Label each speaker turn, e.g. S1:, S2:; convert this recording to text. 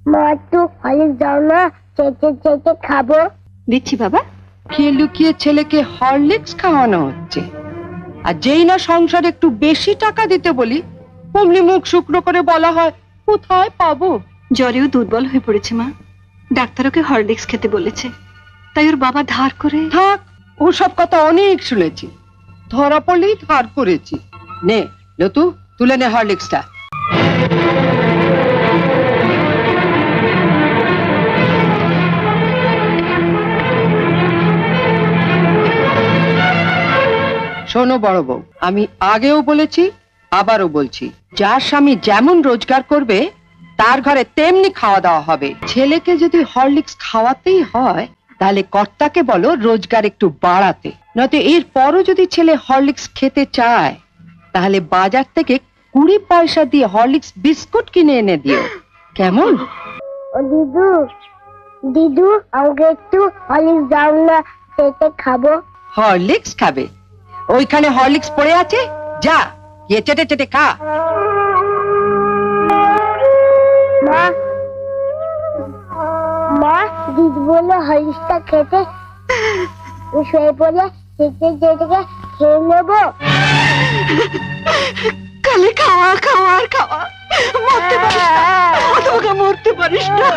S1: মা একটু হরলিক্স দাও না, চেটে চেটে খাবো।
S2: দিচ্ছি বাবা।
S3: লুকিয়ে লুকিয়ে ছেলেকে হরলিক্স খাওয়ানো হচ্ছে, আর যেই না সংসারে একটু বেশি টাকা দিতে বলি অমনি মুখ শুকনো করে বলা হয় কোথায় পাবো।
S2: জ্বরেও দুর্বল হয়ে পড়েছে মা, ডাক্তার ওকে হরলিক্স খেতে বলেছে, তাই ওর বাবা ধার করে।
S3: থাক, ওসব কথা অনেক শুনেছি, ধরা পড়লেই ধার করেছি। নে লতু, তুলে নে হরলিক্সটা। শোনো বড় বউ, আমি আগেও বলেছি আবারও বলছি, যার স্বামী যেমন রোজগার করবে তার ঘরে তেমনি খাওয়া দাওয়া হবে। ছেলেকে যদি হরলিক্স খাওয়াতেই হয় তাহলে কর্তাকে বলো রোজগার একটু বাড়াতে, নয়তো এর পরও যদি ছেলে হরলিক্স খেতে চায় তাহলে বাজার থেকে 20 পয়সা দিয়ে হরলিক্স বিস্কুট কিনে এনে দিও, কেমন?
S1: ও দিদু, দিদু আমাকে একটু হরলিক্স দাও না, চেটে খাবো।
S3: হরলিক্স খাবে? ওইখানে হরলিক্স পড়ে আছে, যা গিয়ে চেটে চেটে খা।
S1: মা, মা দিদি বললো হরলিক্সটা খেতে, শুয়ে পড়ে চেটে চেটে খেয়ে নেবো।
S2: কালে খাওয়া খাওয়া আর খাওয়া, মরতে পারিস না, মরতে পারিস না।